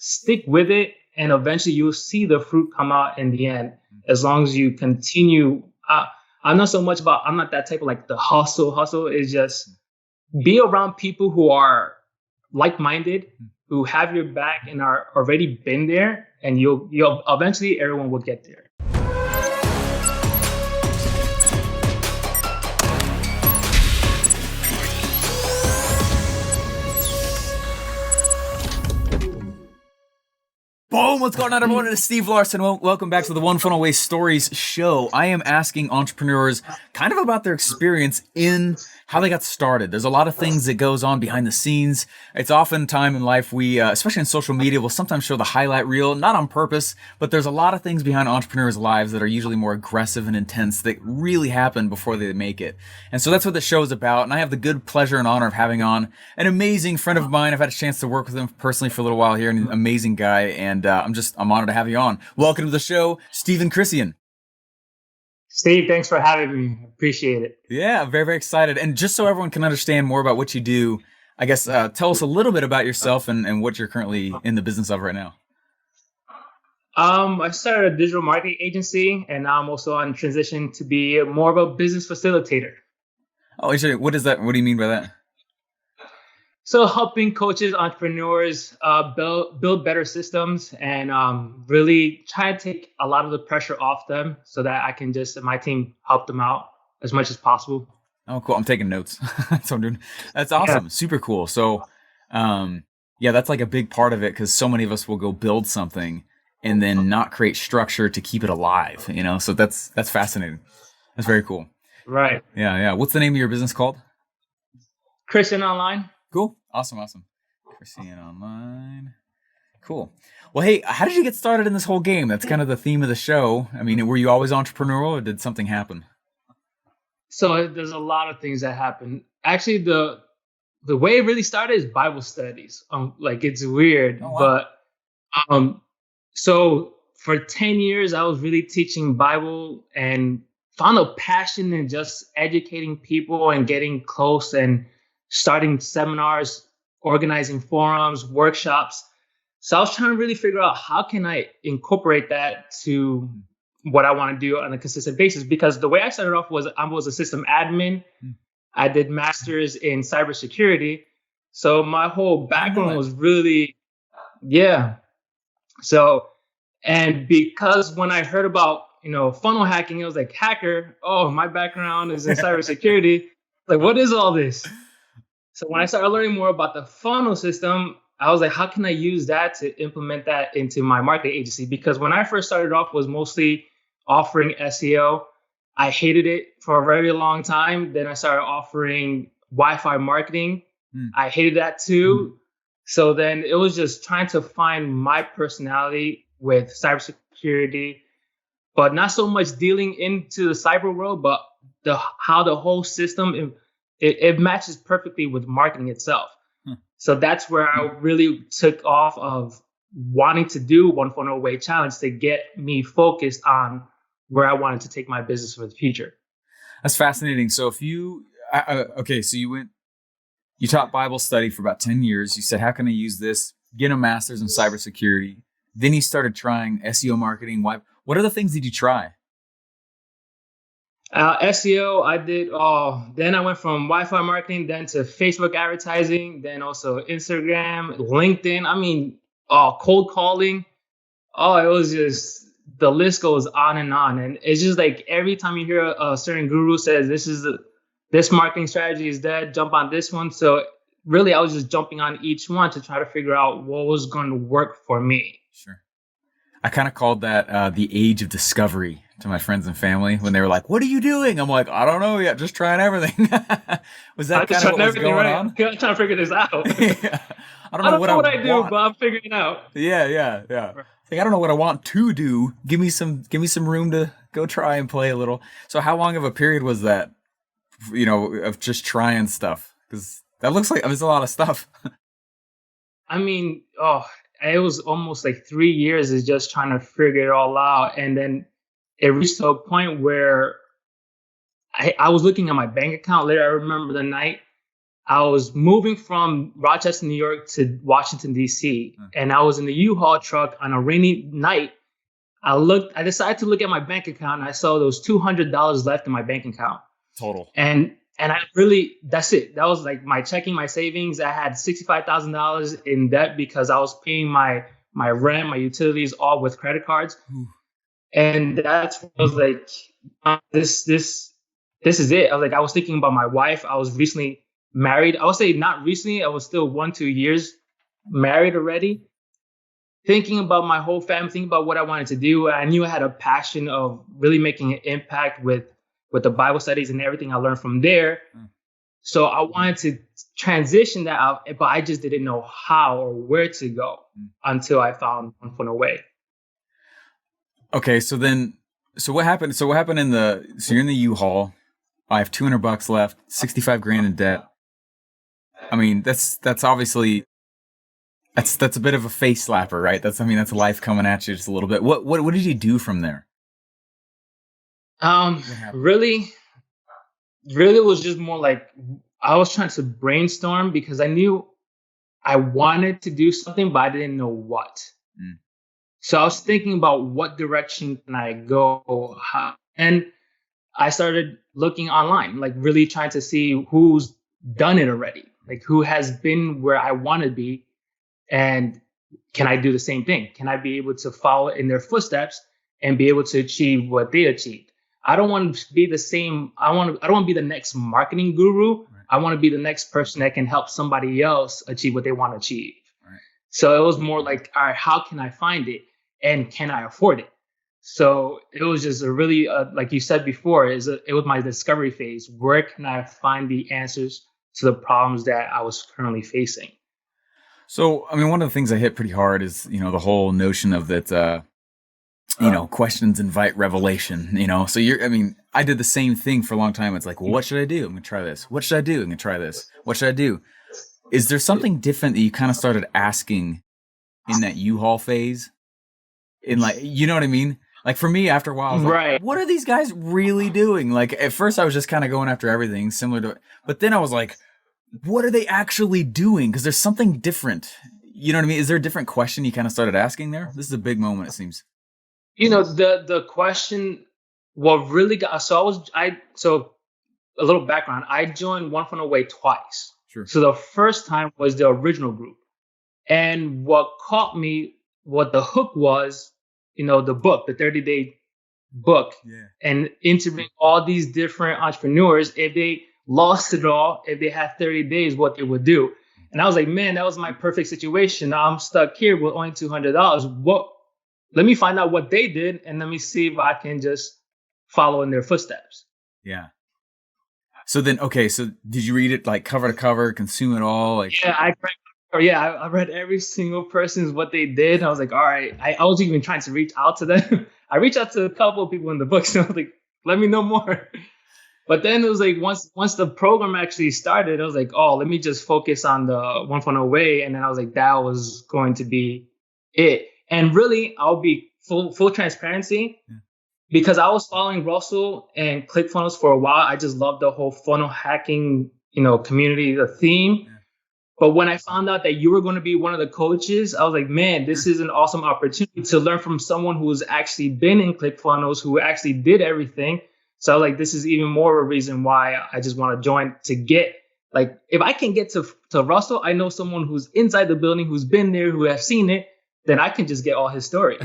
stick with it, and eventually you'll see the fruit come out in the end. As long as you continue. I'm not so much about. I'm not that type of like the hustle. Hustle is just be around people who are like-minded, who have your back and are already been there, and you'll eventually everyone will get there. Boom! What's going on, everyone? It is Steve Larson. Welcome back to the One Funnel Away Stories show. I am asking entrepreneurs kind of about their experience in how they got started. There's a lot of things that goes on behind the scenes. It's often time in life we, especially in social media, will sometimes show the highlight reel, not on purpose, but there's a lot of things behind entrepreneurs' lives that are usually more aggressive and intense that really happen before they make it. And so that's what the show is about. And I have the good pleasure and honor of having on an amazing friend of mine. I've had a chance to work with him personally for a little while here, an amazing guy. And I'm honored to have you on. Welcome to the show, Stephen Crissien. Steve, thanks for having me. Appreciate it. Yeah, very, very excited. And just so everyone can understand more about what you do, I guess tell us a little bit about yourself and what you're currently in the business of right now. I started a digital marketing agency, and now I'm also on transition to be more of a business facilitator. Oh, what is that? What do you mean by that? So helping coaches, entrepreneurs build better systems and really try to take a lot of the pressure off them so that I can my team help them out as much as possible. Oh, cool. I'm taking notes. That's what I'm doing. That's awesome. Yeah. Super cool. So, that's like a big part of it because so many of us will go build something and then not create structure to keep it alive, So that's fascinating. That's very cool. Right. Yeah. What's the name of your business called? Crissien Online. Cool. Awesome. Crissien Online. Cool. Well, hey, how did you get started in this whole game? That's kind of the theme of the show. I mean, were you always entrepreneurial or did something happen? So there's a lot of things that happen. Actually, the way it really started is Bible studies. It's weird, but so for 10 years, I was really teaching Bible and found a passion in just educating people and getting close and starting seminars, organizing forums, workshops. So I was trying to really figure out how can I incorporate that to what I want to do on a consistent basis. Because the way I started off was I was a system admin. I did masters in cybersecurity. So my whole background was really, So, and because when I heard about, funnel hacking, it was like hacker. Oh, my background is in cybersecurity. Like, what is all this? So when I started learning more about the funnel system, I was like, how can I use that to implement that into my marketing agency? Because when I first started off was mostly offering SEO. I hated it for a very long time. Then I started offering Wi-Fi marketing. I hated that too. So then it was just trying to find my personality with cybersecurity, but not so much dealing into the cyber world, but how the whole system it matches perfectly with marketing itself. So that's where I really took off of wanting to do One Funnel Away Challenge to get me focused on where I wanted to take my business for the future. That's fascinating. So so you taught Bible study for about 10 years. You said, how can I use this? Get a master's in cybersecurity. Then you started trying SEO marketing. What other things did you try? SEO, I did. Then I went from Wi-Fi marketing, then to Facebook advertising, then also Instagram, LinkedIn. I mean, cold calling. It was just, the list goes on. And it's just like every time you hear a certain guru says, this marketing strategy is dead, jump on this one. So really, I was just jumping on each one to try to figure out what was going to work for me. Sure. I kind of called that the age of discovery to my friends and family when they were like, what are you doing? I'm like, I don't know yet, just trying everything. Was that kind of what was going on? I'm trying to figure this out. Yeah. I don't know what I do, but I'm figuring it out. Yeah. Like, I don't know what I want to do. Give me some room to go try and play a little. So how long of a period was that, of just trying stuff? Because that looks like there's a lot of stuff. I mean, it was almost like 3 years is just trying to figure it all out. And then it reached to a point where I was looking at my bank account later. I remember the night I was moving from Rochester, New York to Washington, D.C. And I was in the U-Haul truck on a rainy night. I decided to look at my bank account and I saw there was $200 left in my bank account. Total. And that's it. That was like my checking, my savings. I had $65,000 in debt because I was paying my rent, my utilities, all with credit cards. And that's when I was like, this is it. I was thinking about my wife. I was recently married. I would say not recently. I was still 1-2 years married already. Thinking about my whole family, thinking about what I wanted to do. I knew I had a passion of really making an impact with the Bible studies and everything I learned from there. So I wanted to transition that out, but I just didn't know how or where to go until I found One Funnel Way. Okay, so what happened? So you're in the U-Haul. I have $200 left, 65 grand in debt. I mean, that's obviously that's a bit of a face slapper, right? That's life coming at you just a little bit. What did you do from there? Really it was just more like I was trying to brainstorm because I knew I wanted to do something, but I didn't know what. So I was thinking about what direction can I go, and I started looking online, like really trying to see who's done it already, like who has been where I want to be, and can I do the same thing? Can I be able to follow in their footsteps and be able to achieve what they achieved? I don't want to be the same. I don't want to be the next marketing guru. Right. I want to be the next person that can help somebody else achieve what they want to achieve. Right. So it was more like, all right, how can I find it? And can I afford it? So it was just a really, like you said before, it was my discovery phase. Where can I find the answers to the problems that I was currently facing? So, I mean, one of the things I hit pretty hard is, the whole notion of that, questions invite revelation, So I did the same thing for a long time. It's like, well, what should I do? I'm going to try this. What should I do? I'm going to try this. What should I do? Is there something different that you kind of started asking in that U-Haul phase? In like, you know what I mean? Like for me, after a while, I was like, what are these guys really doing? Like at first I was just kind of going after everything similar to, but then I was like, what are they actually doing? Because there's something different. You know what I mean? Is there a different question you kind of started asking there? This is a big moment, it seems. The question, what really got, so a little background, I joined One Funnel Way twice. Sure. So the first time was the original group. And what caught me, what the hook was, the book, the 30-day book, and interviewing all these different entrepreneurs, if they lost it all, if they had 30 days, what they would do. And I was like, man, that was my perfect situation. Now I'm stuck here with only $200. Let me find out what they did, and let me see if I can just follow in their footsteps. Yeah. So then, okay, so did you read it like cover to cover, consume it all? Like, yeah, I read every single person's what they did. I was like, all right. I was even trying to reach out to them. I reached out to a couple of people in the book, so I was like, let me know more. But then it was like once the program actually started, I was like, oh, let me just focus on the One Funnel Way. And then I was like, that was going to be it. And really, I'll be full transparency. Yeah. Because I was following Russell and ClickFunnels for a while. I just loved the whole funnel hacking, community, the theme. Yeah. But when I found out that you were going to be one of the coaches, I was like, man, this is an awesome opportunity to learn from someone who's actually been in ClickFunnels, who actually did everything. So I was like, this is even more of a reason why I just want to join, to get, like, if I can get to Russell, I know someone who's inside the building, who's been there, who have seen it, then I can just get all his story.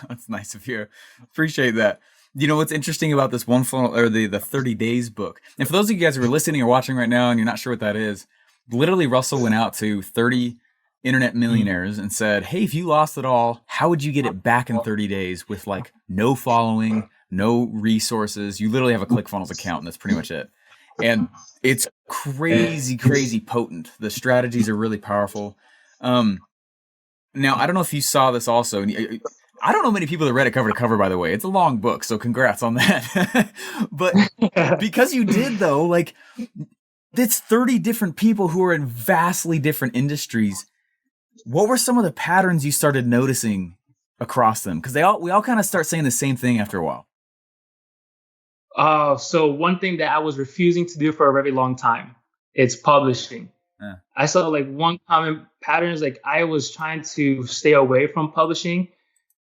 That's nice of you. Appreciate that. What's interesting about this One Funnel, or the 30 Days book, and for those of you guys who are listening or watching right now and you're not sure what that is, literally Russell went out to 30 internet millionaires and said, hey, if you lost it all, how would you get it back in 30 days with like no following, no resources? You literally have a ClickFunnels account and that's pretty much it. And it's crazy, crazy potent. The strategies are really powerful. Now, I don't know if you saw this also. I don't know many people that read it cover to cover, by the way. It's a long book, so congrats on that. But because you did, though, like, it's 30 different people who are in vastly different industries. What were some of the patterns you started noticing across them? Because we all kind of start saying the same thing after a while. So one thing that I was refusing to do for a very long time it's publishing. Yeah. I saw like one common pattern is like I was trying to stay away from publishing.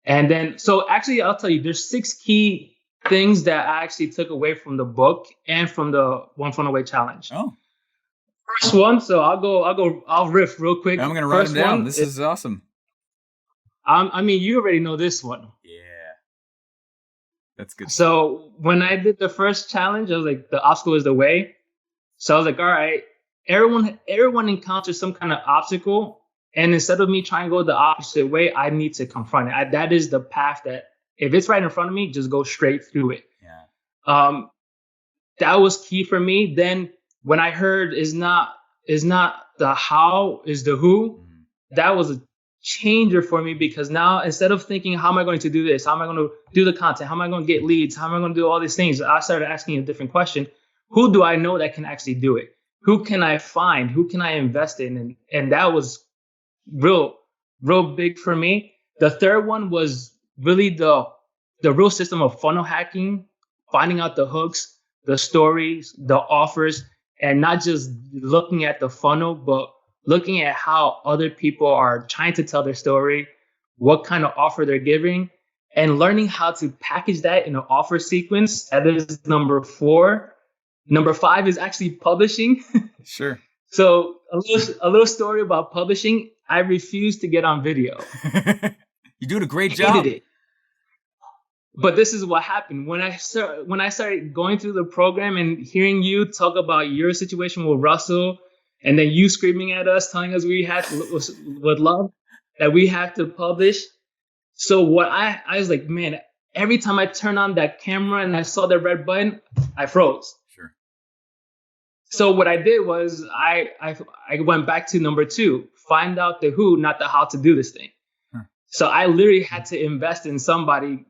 And then, so actually, I'll tell you, there's 6 key things that I actually took away from the book and from the One Funnel Away challenge. Oh, First one, so I'll riff real quick. I'm gonna write them down. This is awesome. I mean, you already know this one. Yeah, that's good. So when I did the first challenge, I was like, the obstacle is the way. So I was like, all right, everyone encounters some kind of obstacle. And instead of me trying to go the opposite way, I need to confront it. That is the path that if it's right in front of me, just go straight through it. Yeah. That was key for me. Then when I heard is not the how, is the who, that was a changer for me, because now instead of thinking, how am I going to do this? How am I going to do the content? How am I going to get leads? How am I going to do all these things? I started asking a different question. Who do I know that can actually do it? Who can I find? Who can I invest in? And that was real big for me. The third one was really the real system of funnel hacking, finding out the hooks, the stories, the offers, and not just looking at the funnel, but looking at how other people are trying to tell their story, what kind of offer they're giving, and learning how to package that in an offer sequence. That is number 4. Number 5 is actually publishing. Sure. So a little story about publishing. I refused to get on video. You're doing a great I job. hated it. But this is what happened when I started going through the program and hearing you talk about your situation with Russell, and then you screaming at us, telling us we had to, with love, that we have to publish. So what I was like, man, every time I turned on that camera and I saw the red button, I froze. Sure. So what I did was I went back to number 2, find out the who, not the how to do this thing. So I literally had to invest in somebody,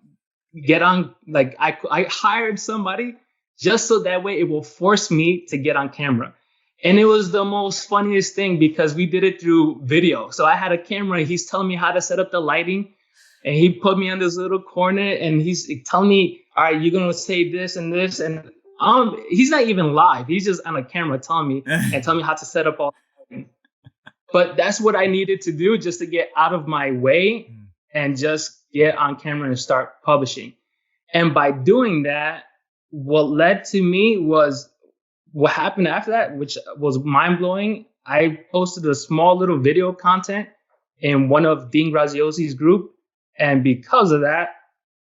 get on, like I hired somebody just so that way it will force me to get on camera. And it was the most funniest thing because we did it through video. So I had a camera. He's telling me how to set up the lighting. And he put me on this little corner and he's telling me, all right, you're going to say this and this. And he's not even live. He's just on a camera telling me how to set up all. But that's what I needed to do just to get out of my way and just get on camera and start publishing. And by doing that, what led to me was what happened after that, which was mind blowing. I posted a small little video content in one of Dean Graziosi's group. And because of that,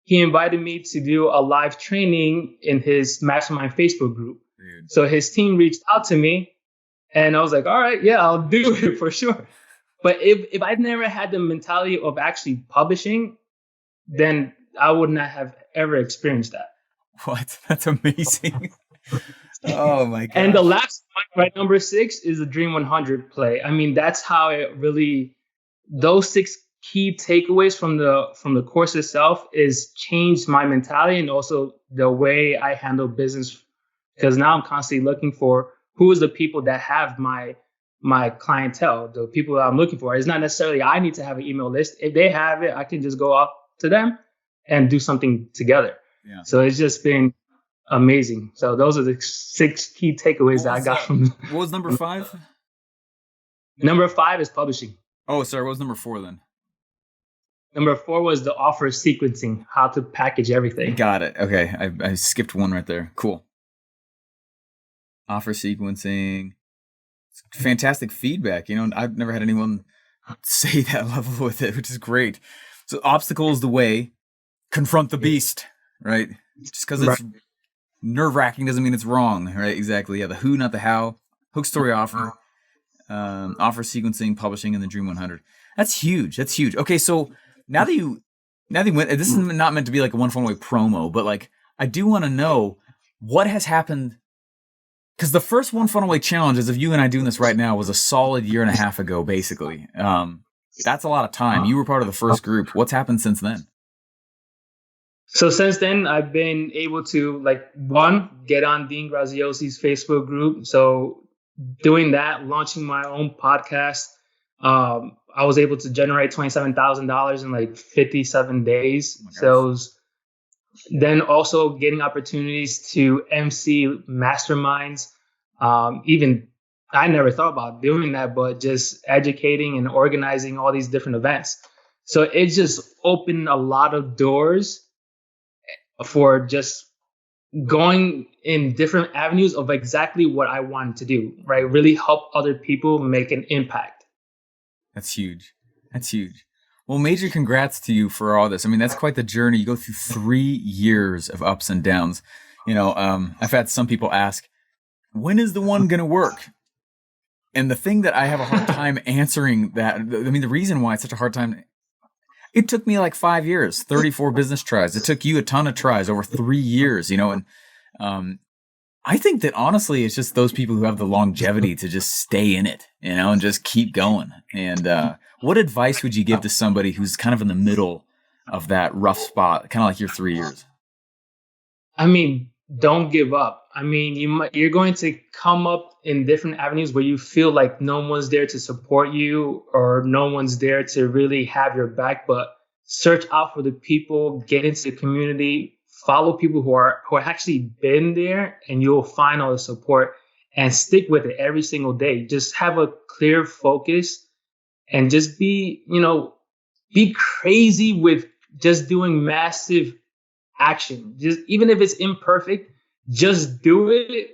he invited me to do a live training in his Mastermind Facebook group. Dude. So his team reached out to me and I was like, all right, yeah, I'll do it for sure. But if I'd never had the mentality of actually publishing, then I would not have ever experienced that. What? That's amazing. Oh my God. And the last one, right, number 6 is the Dream 100 play. I mean, that's how it really, those 6 key takeaways from the course itself is changed my mentality and also the way I handle business. Because now I'm constantly looking for who is the people that have my clientele, the people that I'm looking for. It's not necessarily I need to have an email list. If they have it, I can just go up to them and do something together. Yeah. So it's just been amazing. So those are the 6 key takeaways that I got from. What was number 5? Number 5 is publishing. Oh, sorry. What was number 4 then? Number 4 was the offer sequencing, how to package everything. Got it. Okay. I skipped one right there. Cool. Offer sequencing. Fantastic feedback. You know, I've never had anyone say that level with it, which is great. So obstacle is the way. Confront the beast, right? Just because it's nerve-wracking doesn't mean it's wrong, right? Exactly. Yeah, the who, not the how. Hook, story, offer. Offer sequencing, publishing, and the Dream 100. That's huge. That's huge. Okay, so now that you went, this is not meant to be like a One Funnel Away promo, but like I do want to know what has happened. Because the first One Funnel Away challenge, as of you and I doing this right now, was a solid 1.5 years ago, basically. That's a lot of time. You were part of the first group. What's happened since then? So since then, I've been able to, get on Dean Graziosi's Facebook group. So doing that, launching my own podcast, I was able to generate $27,000 in 57 days. So then also getting opportunities to MC masterminds, even I never thought about doing that, but just educating and organizing all these different events. So it just opened a lot of doors for just going in different avenues of exactly what I wanted to do, right? Really help other people make an impact. That's huge. That's huge. Well, major congrats to you for all this. I mean, that's quite the journey. You go through 3 years of ups and downs. I've had some people ask, when is the one going to work? And the thing that I have a hard time answering that, I mean, the reason why it's such a hard time, it took me like 5 years, 34 business tries. It took you a ton of tries over 3 years, and I think that honestly, it's just those people who have the longevity to just stay in it, and just keep going. And what advice would you give to somebody who's kind of in the middle of that rough spot, kind of like your 3 years? I mean, don't give up. I mean, you're going to come up in different avenues where you feel like no one's there to support you or no one's there to really have your back, but search out for the people, get into the community, follow people who are actually been there, and you'll find all the support, and stick with it every single day. Just have a clear focus and just be crazy with just doing massive action. Just even if it's imperfect, just do it.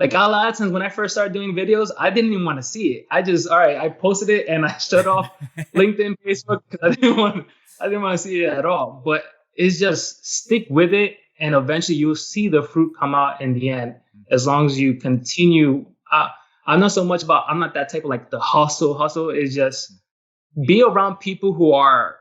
Like a lot of times when I first started doing videos, I didn't even want to see it. I posted it and I shut off LinkedIn, Facebook, because I didn't want to see it at all. But it's just stick with it, and eventually you'll see the fruit come out in the end. As long as you continue. I'm not that type of like the hustle. It's just be around people who are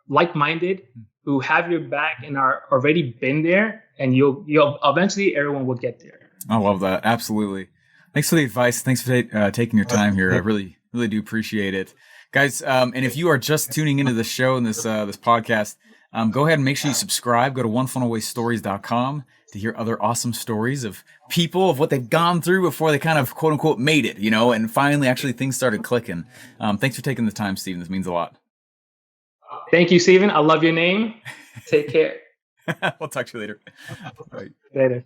like-minded, who have your back and are already been there, and you'll eventually everyone will get there. I love that. Absolutely. Thanks for the advice. Thanks for taking your time here. I really, really do appreciate it. Guys, and if you are just tuning into the show and this podcast, go ahead and make sure you subscribe. Go to onefunnelwaystories.com to hear other awesome stories of people, of what they've gone through before they kind of quote unquote made it, and finally actually things started clicking. Thanks for taking the time, Stephen. This means a lot. Thank you, Stephen. I love your name. Take care. We'll talk to you later. Bye. Later.